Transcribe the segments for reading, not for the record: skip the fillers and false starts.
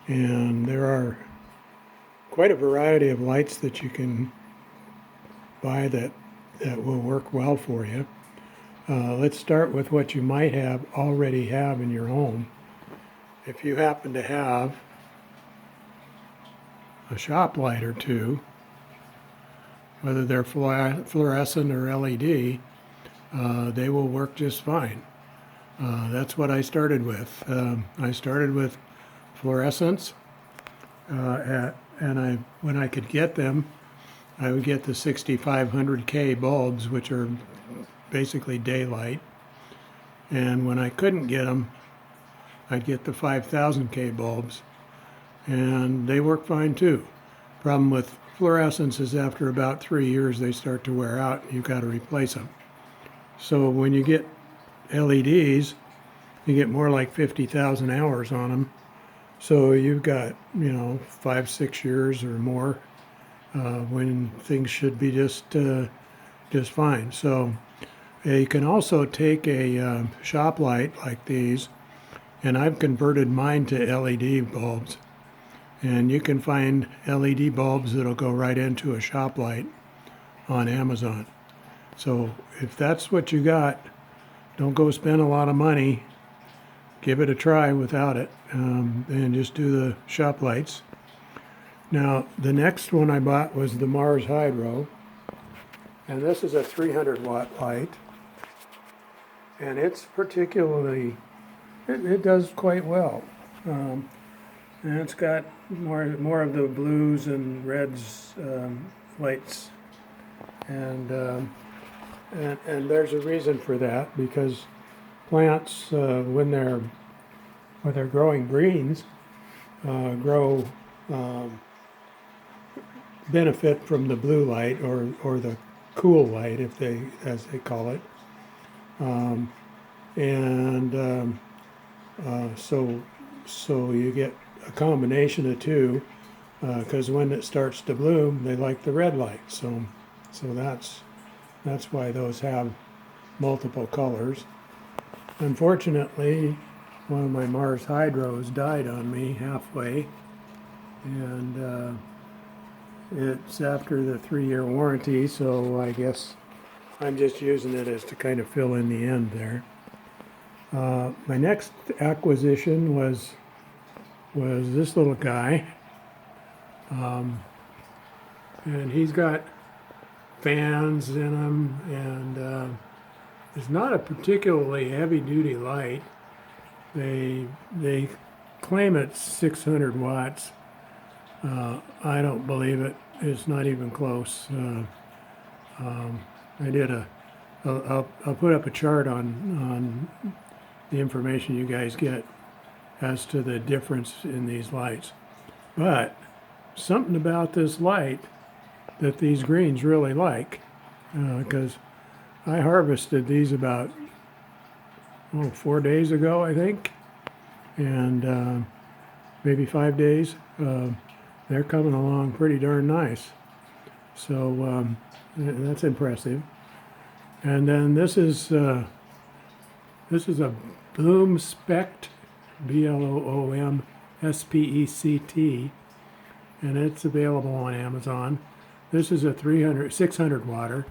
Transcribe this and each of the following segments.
And there are quite a variety of lights that you can buy that will work well for you. Let's start with what you might already have in your home. If you happen to have a shop light or two, whether they're fluorescent or LED, they will work just fine. That's what I started with. I started with fluorescents, and when I could get them, I would get the 6500K bulbs, which are basically daylight. And when I couldn't get them, I'd get the 5000K bulbs, and they work fine too. Problem with fluorescents is after about 3 years they start to wear out and you've got to replace them. So when you get LEDs, you get more like 50,000 hours on them. So you've got, 5-6 years or more when things should be just fine. So you can also take a shop light like these, and I've converted mine to LED bulbs. And you can find LED bulbs that'll go right into a shop light on Amazon. So if that's what you got, don't go spend a lot of money. Give it a try without it, and just do the shop lights. Now, the next one I bought was the Mars Hydro, and this is a 300 watt light, and it's particularly, it does quite well. And it's got more of the blues and reds lights, and there's a reason for that, because plants, when they're growing greens, benefit from the blue light or the cool light, as they call it, so you get a combination of two, because when it starts to bloom, they like the red light. So that's why those have multiple colors. Unfortunately, one of my Mars Hydros died on me halfway, and it's after the 3-year warranty, so I guess I'm just using it as to kind of fill in the end there. My next acquisition was this little guy, and he's got fans in him, and it's not a particularly heavy-duty light. They claim it's 600 watts. I don't believe it. It's not even close. I'll put up a chart on the information you guys get as to the difference in these lights. But something about this light that these greens really like, because I harvested these about 4 days ago, I think, and maybe 5 days. They're coming along pretty darn nice. So that's impressive. And then this is a Bloom Spect, BLOOM SPECT, and it's available on Amazon. This is a 600 watter,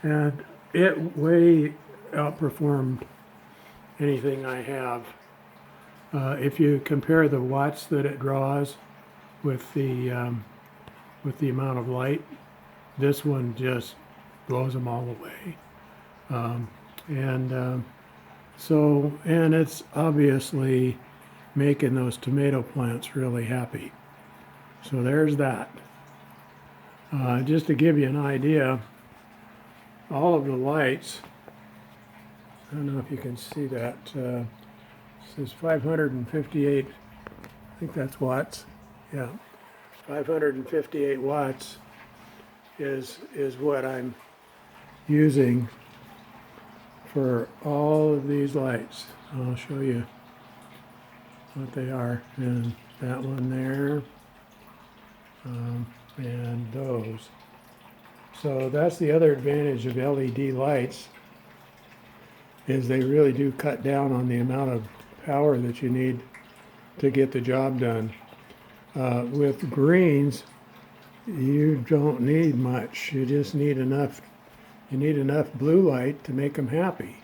and it way outperformed anything I have. If you compare the watts that it draws with the amount of light, this one just blows them all away. And it's obviously making those tomato plants really happy. So there's that. Just to give you an idea, all of the lights, I don't know if you can see that, it says 558, I think that's watts, yeah, 558 watts is what I'm using for all of these lights. I'll show you what they are, and that one there, and those. So that's the other advantage of LED lights, is they really do cut down on the amount of power that you need to get the job done. With greens, you don't need much. You just need enough. You need enough blue light to make them happy.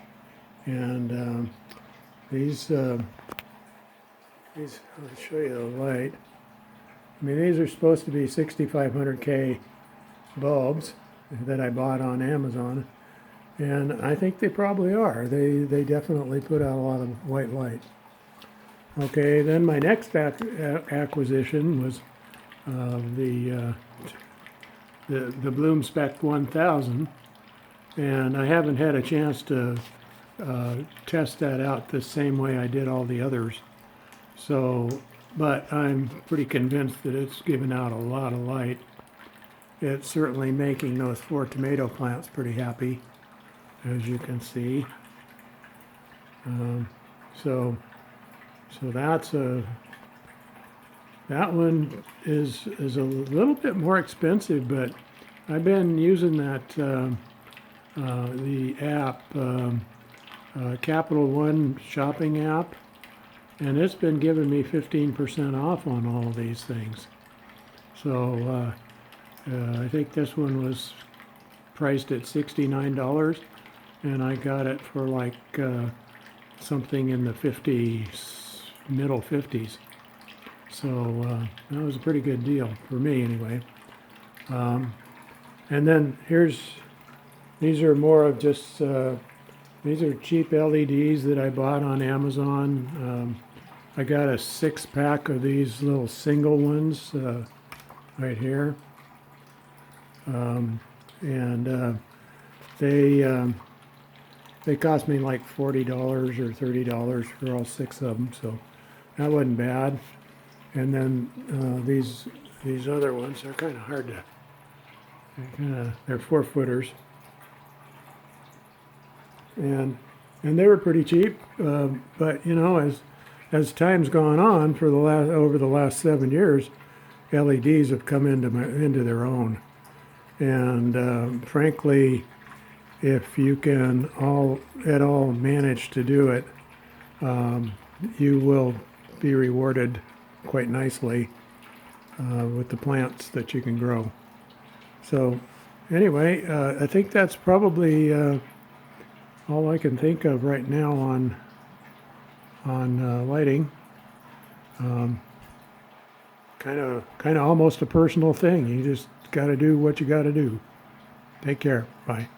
And these, I'll show you the light. I mean, these are supposed to be 6500K bulbs that I bought on Amazon, and I think they probably are. They definitely put out a lot of white light. Okay, then my next acquisition was the Bloom Spec 1000, and I haven't had a chance to test that out the same way I did all the others. So, but I'm pretty convinced that it's giving out a lot of light. It's certainly making those 4 tomato plants pretty happy, as you can see. So that's that one is a little bit more expensive, but I've been using that the app Capital One shopping app, and it's been giving me 15% off on all of these things. So I think this one was priced at $69, and I got it for like something in the 50s, middle 50s. So that was a pretty good deal for me anyway. And then these are more of just, these are cheap LEDs that I bought on Amazon. I got a 6-pack of these little single ones right here. They cost me like $40 or $30 for all 6 of them, so that wasn't bad. And then these other ones are kind of hard to, they're 4-footers, and they were pretty cheap. But you know, as time's gone on for over the last 7 years, LEDs have come into their own. And frankly, if you can at all manage to do it, you will be rewarded quite nicely with the plants that you can grow. So anyway, I think that's probably all I can think of right now on lighting. Kind of almost a personal thing. You just got to do what you got to do. Take care. Bye.